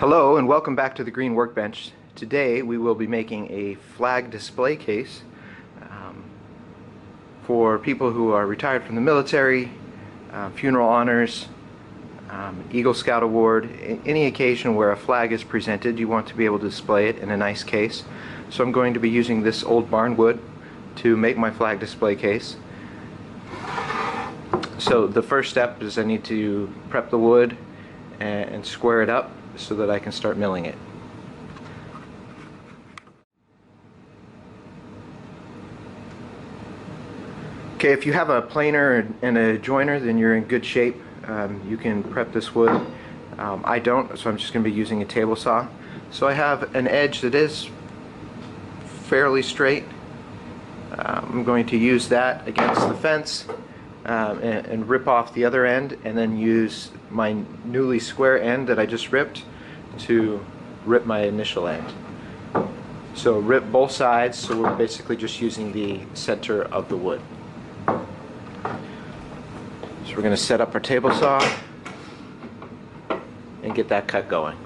Hello and welcome back to the Green Workbench. Today we will be making a flag display case for people who are retired from the military, funeral honors, Eagle Scout Award, any occasion where a flag is presented. You want to be able to display it in a nice case. So I'm going to be using this old barn wood to make my flag display case. So the first step is I need to prep the wood and square it up so that I can start milling it. Okay, if you have a planer and a joiner, then you're in good shape. You can prep this wood. I don't, so I'm just going to be using a table saw. So I have an edge that is fairly straight. I'm going to use that against the fence and rip off the other end, and then use my newly square end that I just ripped to rip my initial end. So rip both sides, so we're basically just using the center of the wood. So we're going to set up our table saw and get that cut going.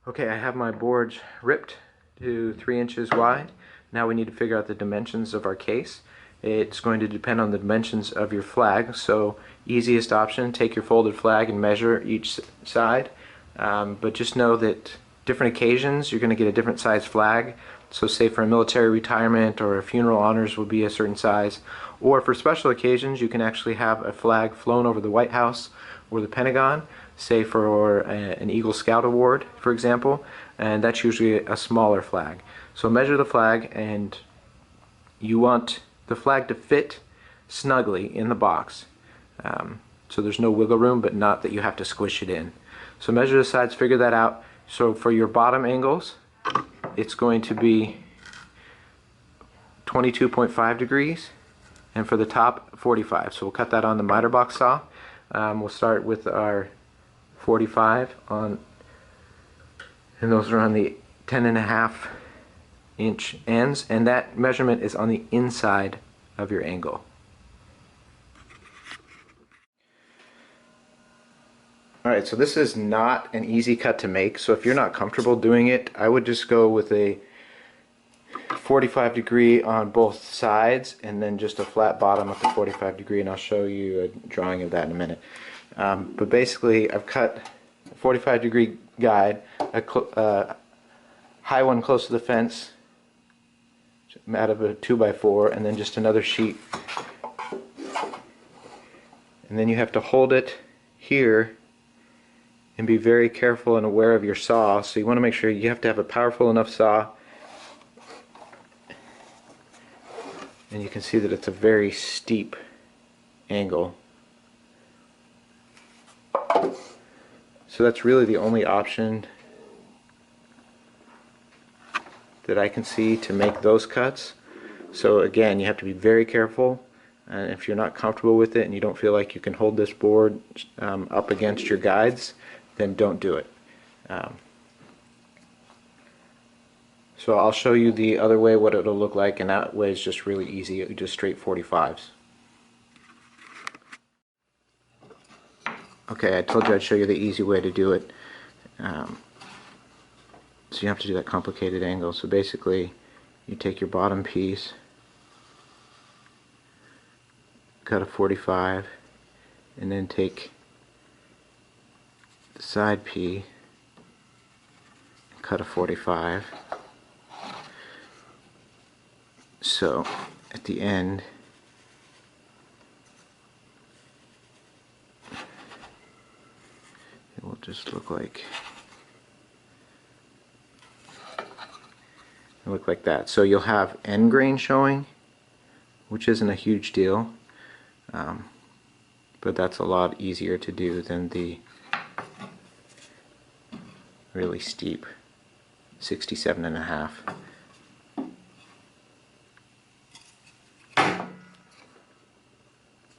Okay, I have my boards ripped to 3 inches wide. Now we need to figure out the dimensions of our case. It's going to depend on the dimensions of your flag. So easiest option, take your folded flag and measure each side. But just know that different occasions you're going to get a different size flag. So say for a military retirement or a funeral honors will be a certain size. Or for special occasions you can actually have a flag flown over the White House or the Pentagon, say for an Eagle Scout Award, for example, and that's usually a smaller flag. So measure the flag, and you want the flag to fit snugly in the box. So there's no wiggle room, but not that you have to squish it in. So measure the sides, figure that out. So for your bottom angles, it's going to be 22.5 degrees, and for the top, 45. So we'll cut that on the miter box saw. We'll start with our 45 on, and those are on the 10.5 inch ends, and that measurement is on the inside of your angle. Alright, so this is not an easy cut to make, so if you're not comfortable doing it, I would just go with a 45 degree on both sides and then just a flat bottom at the 45 degree, and I'll show you a drawing of that in a minute. But basically I've cut a 45 degree guide, a high one close to the fence out of a 2x4, and then just another sheet, and then you have to hold it here and be very careful and aware of your saw. So you want to make sure you have to have a powerful enough saw, and you can see that it's a very steep angle. So that's really the only option that I can see to make those cuts. So again, you have to be very careful, and if you're not comfortable with it and you don't feel like you can hold this board up against your guides, then don't do it. So I'll show you the other way what it'll look like, and that way is just really easy, just straight 45s. Okay, I told you I'd show you the easy way to do it. So you have to do that complicated angle. So basically, you take your bottom piece, cut a 45, and then take the side piece, cut a 45. So at the end, it will just look like that. So you'll have end grain showing, which isn't a huge deal, but that's a lot easier to do than the really steep 67.5.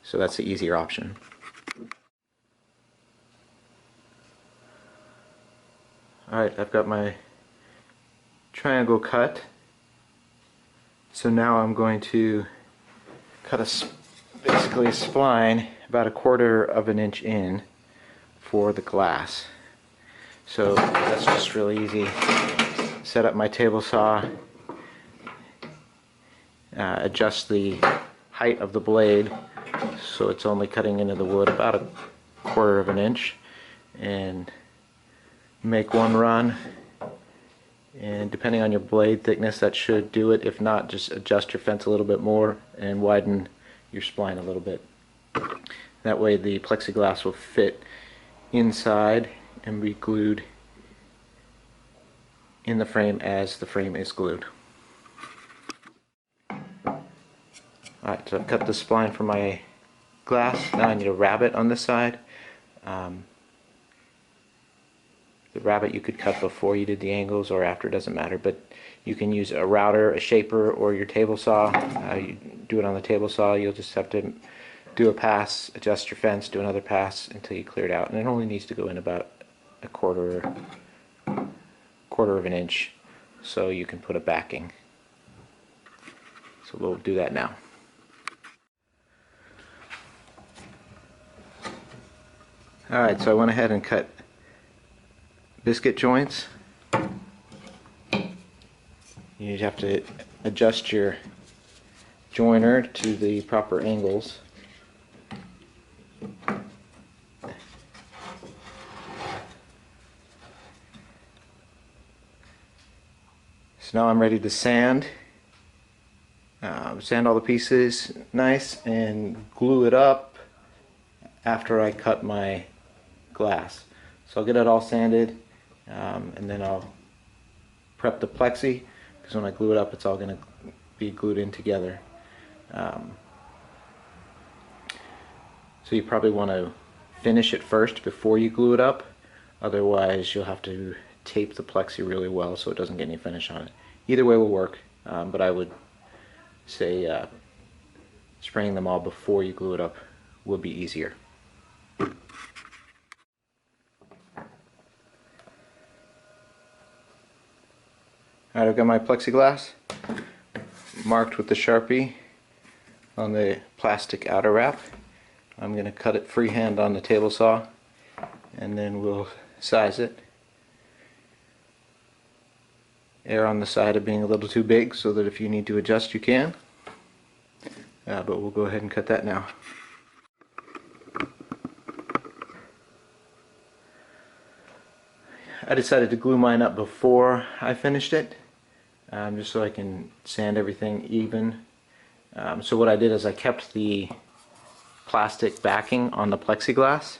So that's the easier option. Alright, I've got my triangle cut. So now I'm going to cut a basically a spline about 1/4 of an inch in for the glass. So that's just really easy. Set up my table saw, adjust the height of the blade so it's only cutting into the wood about 1/4 of an inch, and make one run, and depending on your blade thickness that should do it. If not, just adjust your fence a little bit more and widen your spline a little bit. That way the plexiglass will fit inside and be glued in the frame as the frame is glued. Alright, so I've cut the spline for my glass. Now I need a rabbet on this side. The rabbet you could cut before you did the angles or after, doesn't matter, but you can use a router, a shaper, or your table saw. You do it on the table saw. You'll just have to do a pass, adjust your fence, do another pass until you clear it out, and it only needs to go in about 1/4 of an inch so you can put a backing. So we'll do that now. Alright, so I went ahead and cut biscuit joints. You have to adjust your joiner to the proper angles. So now I'm ready to sand. Sand all the pieces nice and glue it up after I cut my glass. So I'll get it all sanded, and then I'll prep the plexi, because when I glue it up it's all going to be glued in together. So you probably want to finish it first before you glue it up, otherwise you'll have to tape the plexi really well so it doesn't get any finish on it. Either way will work, but I would say spraying them all before you glue it up will be easier. Alright, I've got my plexiglass marked with the Sharpie on the plastic outer wrap. I'm going to cut it freehand on the table saw, and then we'll size it. Err on the side of being a little too big so that if you need to adjust you can. But we'll go ahead and cut that now. I decided to glue mine up before I finished it, just so I can sand everything even. So what I did is I kept the plastic backing on the plexiglass,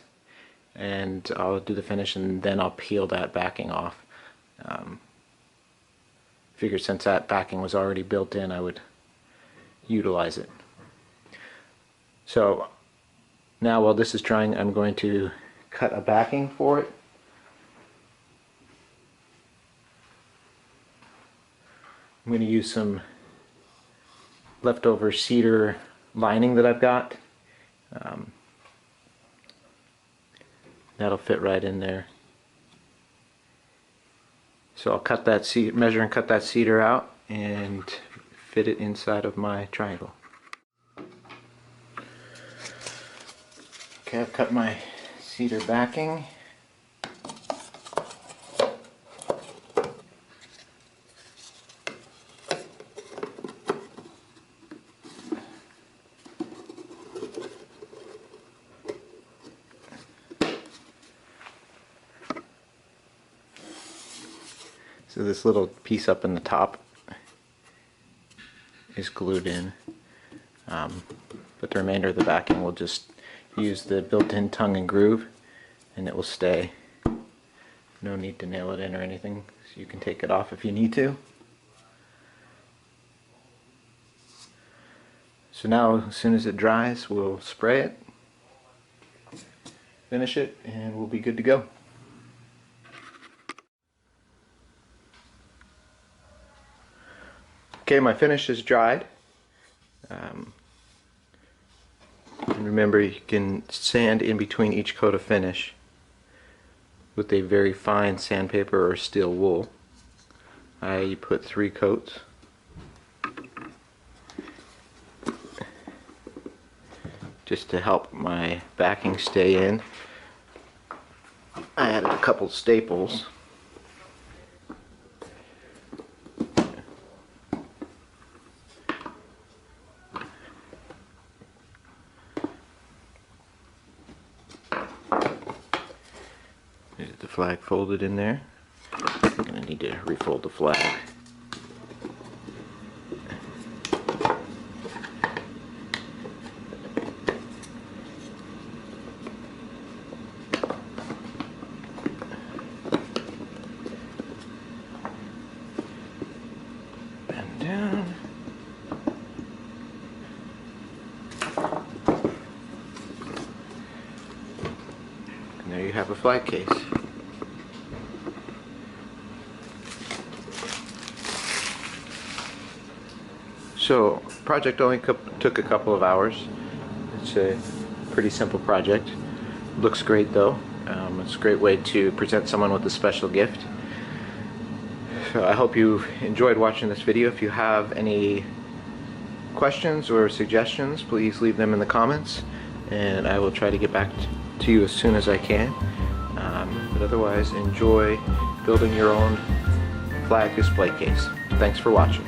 and I'll do the finish and then I'll peel that backing off. Figured since that backing was already built in, I would utilize it. So now while this is drying, I'm going to cut a backing for it. I'm going to use some leftover cedar lining that I've got. That'll fit right in there. So I'll cut that measure and cut that cedar out and fit it inside of my triangle. Okay, I've cut my cedar backing. So this little piece up in the top is glued in, but the remainder of the backing will just use the built-in tongue and groove, and it will stay. No need to nail it in or anything, so you can take it off if you need to. So now as soon as it dries, we'll spray it, finish it, and we'll be good to go. Okay, my finish is dried. And remember, you can sand in between each coat of finish with a very fine sandpaper or steel wool. I put 3 coats. just to help my backing stay in. I added a couple staples. There's the flag folded in there. I'm going to need to refold the flag. Bend down. And there you have a flag case. So, project only took a couple of hours. It's a pretty simple project. Looks great though. It's a great way to present someone with a special gift. So I hope you enjoyed watching this video. If you have any questions or suggestions, please leave them in the comments, and I will try to get back to you as soon as I can. But otherwise, enjoy building your own flag display case. Thanks for watching.